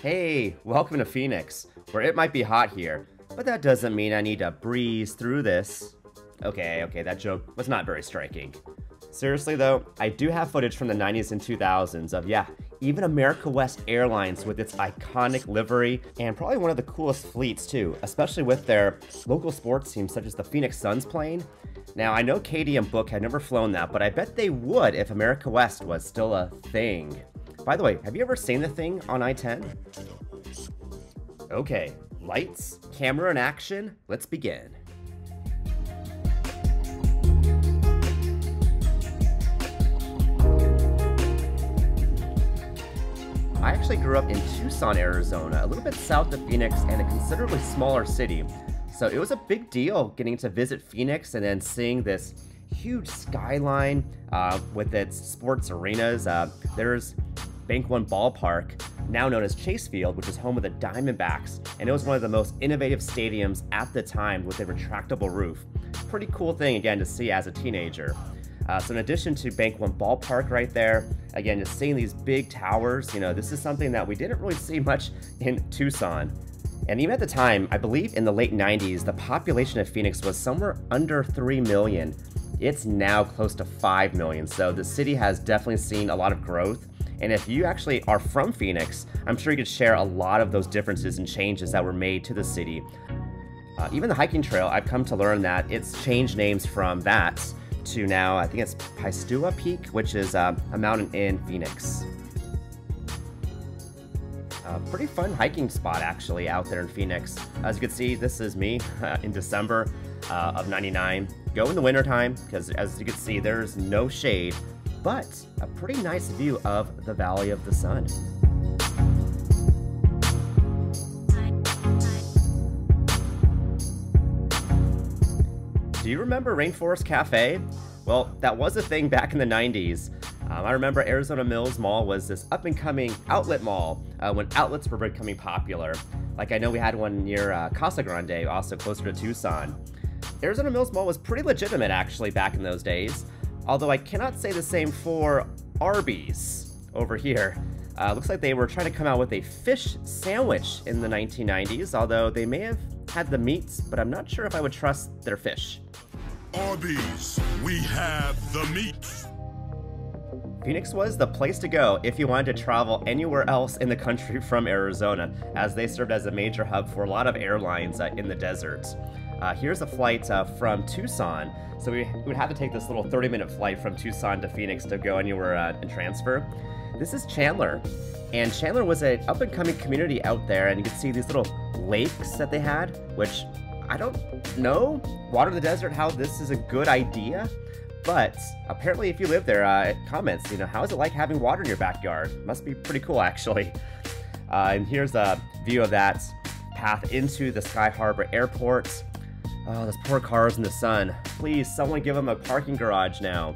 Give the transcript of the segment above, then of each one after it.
Hey, welcome to Phoenix, where it might be hot here, but that doesn't mean I need to breeze through this. Okay, that joke was not very striking. Seriously though, I do have footage from the 90s and 2000s of, even America West Airlines with its iconic livery, and probably one of the coolest fleets too, especially with their local sports teams such as the Phoenix Suns plane. Now, I know Katie and Book had never flown that, but I bet they would if America West was still a thing. By the way, have you ever seen the thing on I-10? Okay, lights, camera, and action, let's begin. I actually grew up in Tucson, Arizona, a little bit south of Phoenix and a considerably smaller city. So it was a big deal getting to visit Phoenix and then seeing this huge skyline with its sports arenas. There's Bank One Ballpark, now known as Chase Field, which is home of the Diamondbacks, and it was one of the most innovative stadiums at the time with a retractable roof. Pretty cool thing, again, to see as a teenager. So in addition to Bank One Ballpark right there, again, just seeing these big towers, this is something that we didn't really see much in Tucson. And even at the time, I believe in the late 90s, the population of Phoenix was somewhere under 3 million. It's now close to 5 million, so the city has definitely seen a lot of growth. And if you actually are from Phoenix, I'm sure you could share a lot of those differences and changes that were made to the city. Even the hiking trail, I've come to learn that it's changed names from that to now, I think it's Piestewa Peak, which is a mountain in Phoenix. Pretty fun hiking spot actually out there in Phoenix. As you can see, this is me in December of '99. Go in the wintertime, because as you can see, there's no shade, but a pretty nice view of the Valley of the Sun. Do you remember Rainforest Cafe? Well, that was a thing back in the 90s. I remember Arizona Mills Mall was this up-and-coming outlet mall when outlets were becoming popular. Like I know we had one near Casa Grande, also closer to Tucson. Arizona Mills Mall was pretty legitimate actually back in those days, although I cannot say the same for Arby's over here. Looks like they were trying to come out with a fish sandwich in the 1990s, although they may have had the meats, but I'm not sure if I would trust their fish. Arby's, we have the meats. Phoenix was the place to go if you wanted to travel anywhere else in the country from Arizona, as they served as a major hub for a lot of airlines in the desert. Here's a flight from Tucson, so we would have to take this little 30-minute flight from Tucson to Phoenix to go anywhere and transfer. This is Chandler, and Chandler was an up-and-coming community out there, and you can see these little lakes that they had, which I don't know, water the desert, how this is a good idea. But apparently if you live there, comments, how is it like having water in your backyard? Must be pretty cool, actually. And here's a view of that path into the Sky Harbor Airport. Oh, those poor cars in the sun. Please, someone give them a parking garage now.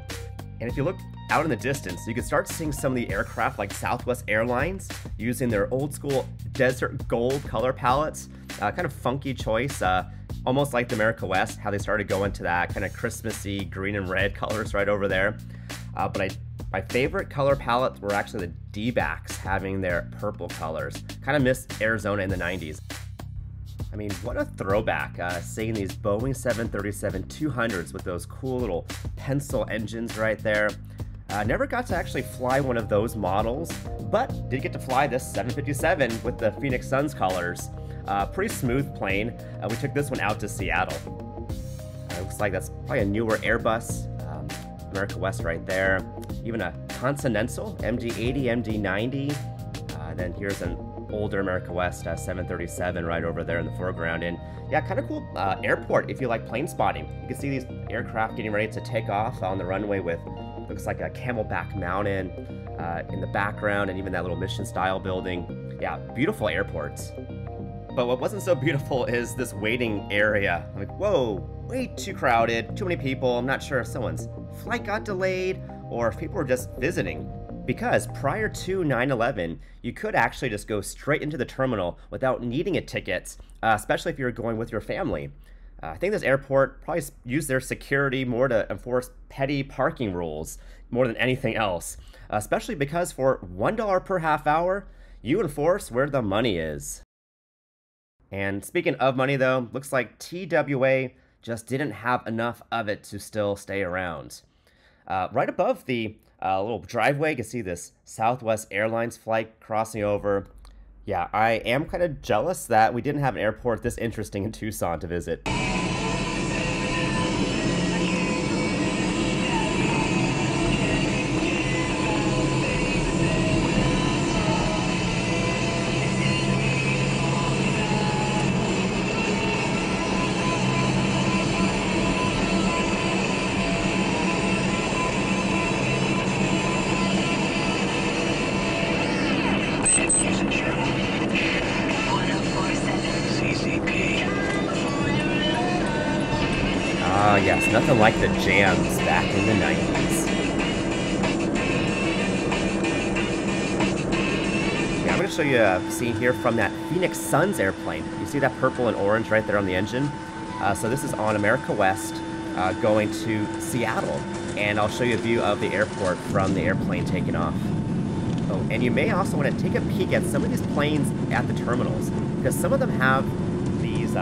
And if you look out in the distance, you can start seeing some of the aircraft like Southwest Airlines using their old school desert gold color palettes. Kind of funky choice. Almost like the America West, how they started going to that kind of Christmassy green and red colors right over there. But my favorite color palettes were actually the D-backs having their purple colors. Kind of missed Arizona in the 90s. I mean, what a throwback, seeing these Boeing 737-200s with those cool little pencil engines right there. Never got to actually fly one of those models, but did get to fly this 757 with the Phoenix Suns colors. Pretty smooth plane. We took this one out to Seattle. Looks like that's probably a newer Airbus. America West right there. Even a Continental MD-80, MD-90. Then here's an older America West 737 right over there in the foreground. And yeah, kind of cool airport if you like plane spotting. You can see these aircraft getting ready to take off on the runway with, looks like a Camelback Mountain in the background, and even that little mission style building. Yeah, beautiful airports. But what wasn't so beautiful is this waiting area. I'm like, whoa, way too crowded, too many people. I'm not sure if someone's flight got delayed or if people were just visiting. Because prior to 9/11, you could actually just go straight into the terminal without needing a ticket, especially if you're going with your family. I think this airport probably used their security more to enforce petty parking rules more than anything else, especially because for $1 per half hour, You enforce where the money is. And speaking of money though, looks like TWA just didn't have enough of it to still stay around. Right above the little driveway, you can see this Southwest Airlines flight crossing over. Yeah, I am kind of jealous that we didn't have an airport this interesting in Tucson to visit. Ah, yes, nothing like the jams back in the 90s. Yeah, I'm going to show you a scene here from that Phoenix Suns airplane. You see that purple and orange right there on the engine? So this is on America West going to Seattle, and I'll show you a view of the airport from the airplane taking off. Oh, and you may also want to take a peek at some of these planes at the terminals, because some of them have these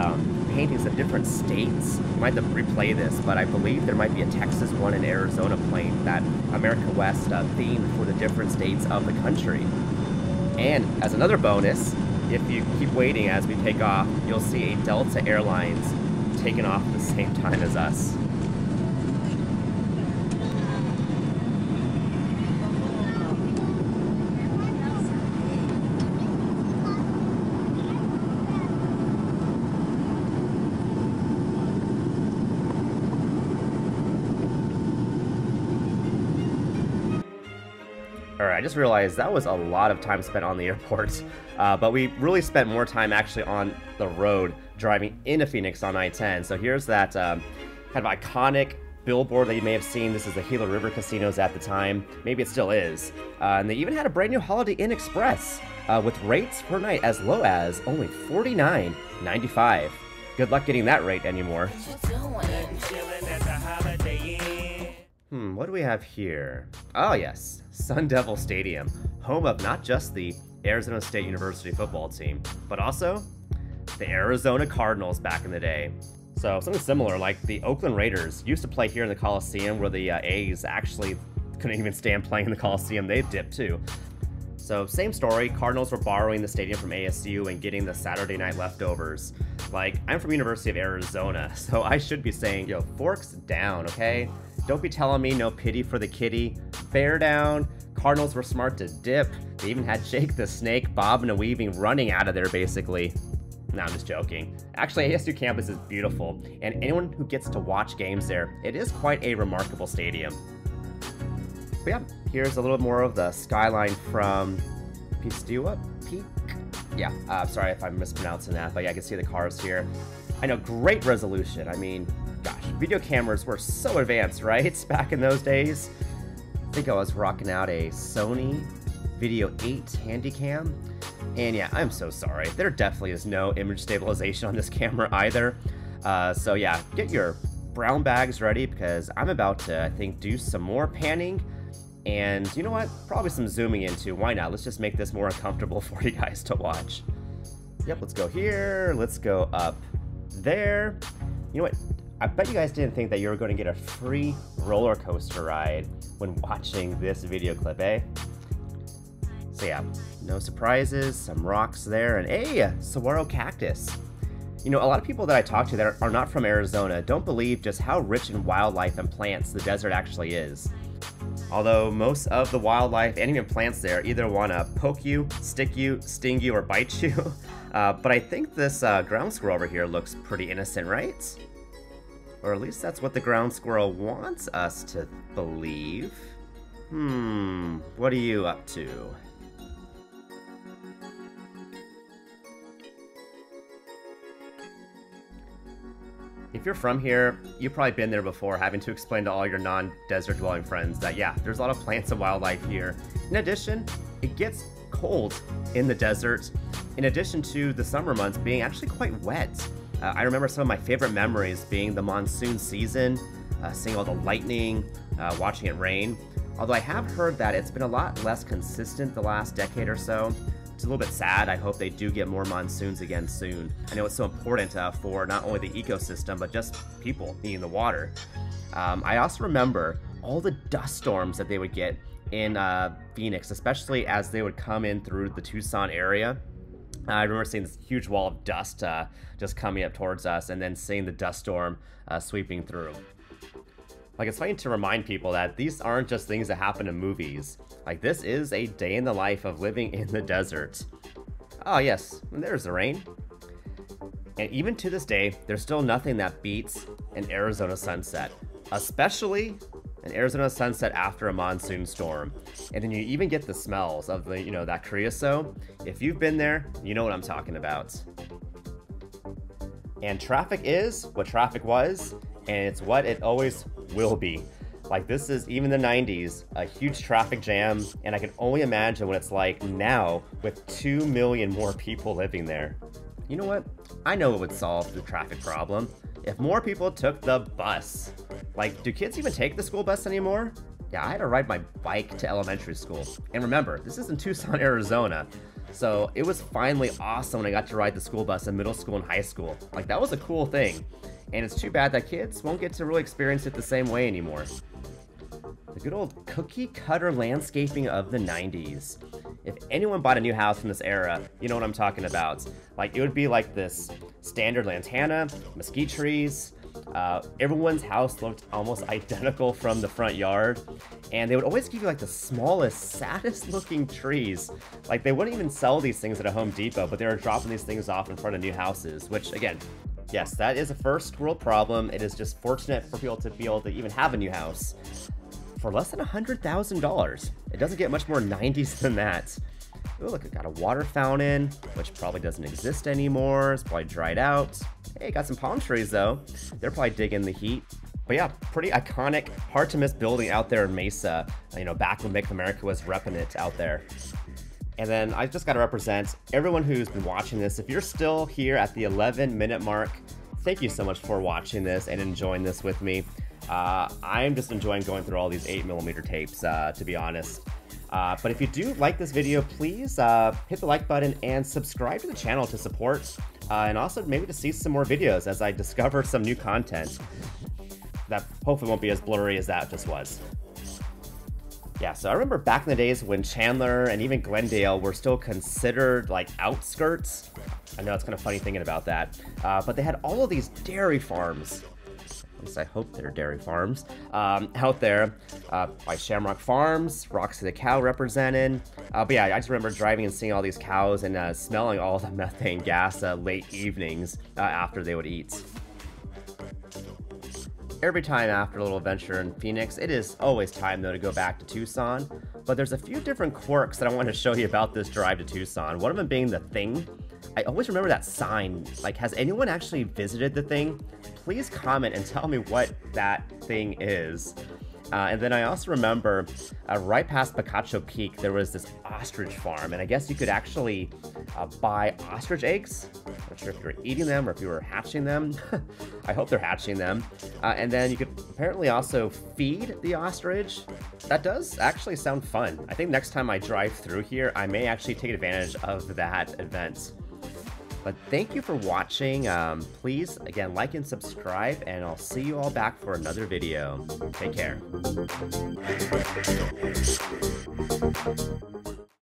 paintings of different states. You might have to replay this, but I believe there might be a Texas one and Arizona plane, that America West theme for the different states of the country. And as another bonus, if you keep waiting as we take off, you'll see a Delta Airlines taking off at the same time as us. Alright, I just realized that was a lot of time spent on the airport, but we really spent more time actually on the road driving into Phoenix on I-10. So here's that kind of iconic billboard that you may have seen. This is the Gila River Casinos at the time. Maybe it still is. And they even had a brand new Holiday Inn Express with rates per night as low as only $49.95. Good luck getting that rate anymore. What do we have here? Oh yes, Sun Devil Stadium, home of not just the Arizona State University football team, but also the Arizona Cardinals back in the day. So something similar, like the Oakland Raiders used to play here in the Coliseum, where the A's actually couldn't even stand playing in the Coliseum. They dipped too. So same story, Cardinals were borrowing the stadium from ASU and getting the Saturday night leftovers. Like, I'm from University of Arizona, so I should be saying, yo, forks down, okay? Don't be telling me no pity for the kitty. Bear down. Cardinals were smart to dip. They even had Jake the Snake bobbing and weaving, running out of there, basically. No, I'm just joking. Actually, ASU campus is beautiful, and anyone who gets to watch games there, it is quite a remarkable stadium. But yeah, here's a little more of the skyline from Piestewa Peak. Yeah, sorry if I'm mispronouncing that, but yeah, I can see the cars here. I know, great resolution. I mean, gosh, video cameras were so advanced, right? Back in those days. I think I was rocking out a Sony Video 8 Handycam. And yeah, I'm so sorry. There definitely is no image stabilization on this camera either. So yeah, get your brown bags ready, because I'm about to, I think, do some more panning. And you know what? Probably some zooming in too. Why not? Let's just make this more uncomfortable for you guys to watch. Yep, let's go here. Let's go up there. You know what? I bet you guys didn't think that you were going to get a free roller coaster ride when watching this video clip, eh? So yeah, no surprises, some rocks there, and a saguaro cactus. You know, a lot of people that I talk to that are not from Arizona don't believe just how rich in wildlife and plants the desert actually is. Although most of the wildlife and even plants there either want to poke you, stick you, sting you, or bite you. But I think this ground squirrel over here looks pretty innocent, right? Or at least that's what the ground squirrel wants us to believe. What are you up to? If you're from here, you've probably been there before, having to explain to all your non-desert dwelling friends that, yeah, there's a lot of plants and wildlife here. In addition, it gets cold in the desert, in addition to the summer months being actually quite wet. I remember some of my favorite memories being the monsoon season, seeing all the lightning, watching it rain. Although I have heard that it's been a lot less consistent the last decade or so. it's a little bit sad. I hope they do get more monsoons again soon. I know it's so important for not only the ecosystem, but just people needing the water. I also remember all the dust storms that they would get in Phoenix, especially as they would come in through the Tucson area. I remember seeing this huge wall of dust just coming up towards us, and then seeing the dust storm sweeping through. Like, it's funny to remind people that these aren't just things that happen in movies. Like, this is a day in the life of living in the desert. Oh yes, and there's the rain. And even to this day, there's still nothing that beats an Arizona sunset. Especially an Arizona sunset after a monsoon storm. And then you even get the smells of the, that creosote. If you've been there, you know what I'm talking about. And traffic is what traffic was, and it's what it always will be. Like, this is, even the 90s, a huge traffic jam, and I can only imagine what it's like now with 2 million more people living there. You know what? I know it would solve the traffic problem. If more people took the bus. Like, do kids even take the school bus anymore? Yeah, I had to ride my bike to elementary school. And remember, this is in Tucson, Arizona. So it was finally awesome when I got to ride the school bus in middle school and high school. Like, that was a cool thing. And it's too bad that kids won't get to really experience it the same way anymore. The good old cookie cutter landscaping of the 90s. If anyone bought a new house from this era, you know what I'm talking about. Like, it would be like this standard lantana, mesquite trees. Everyone's house looked almost identical from the front yard, and they would always give you like the smallest, saddest looking trees. Like, they wouldn't even sell these things at a Home Depot, but they were dropping these things off in front of new houses, which, again, yes, that is a first world problem. It is just fortunate for people to be able to even have a new house for less than $100,000. It doesn't get much more 90s than that. Ooh, look, it got a water fountain, which probably doesn't exist anymore. It's probably dried out. Hey, got some palm trees though. They're probably digging the heat. But yeah, pretty iconic, hard to miss building out there in Mesa, back when Make America was repping it out there. And then I just got to represent everyone who's been watching this. If you're still here at the 11-minute mark, thank you so much for watching this and enjoying this with me. I'm just enjoying going through all these 8mm tapes, to be honest. But if you do like this video, please hit the like button and subscribe to the channel to support, and also maybe to see some more videos as I discover some new content that hopefully won't be as blurry as that just was. Yeah, so I remember back in the days when Chandler and even Glendale were still considered like outskirts. I know it's kind of funny thinking about that, but they had all of these dairy farms. At least I hope they're dairy farms, out there, like Shamrock Farms, Roxy the Cow represented. But yeah, I just remember driving and seeing all these cows and smelling all the methane gas late evenings after they would eat. Every time after a little adventure in Phoenix, it is always time though to go back to Tucson. But there's a few different quirks that I want to show you about this drive to Tucson. One of them being the Thing. I always remember that sign. Like, has anyone actually visited the Thing? Please comment and tell me what that thing is. And then I also remember right past Picacho Peak, there was this ostrich farm, and I guess you could actually buy ostrich eggs. I'm not sure if you were eating them or if you were hatching them. I hope they're hatching them. And then you could apparently also feed the ostrich. That does actually sound fun. I think next time I drive through here, I may actually take advantage of that event. But thank you for watching. Please, again, like and subscribe, and I'll see you all back for another video. Take care.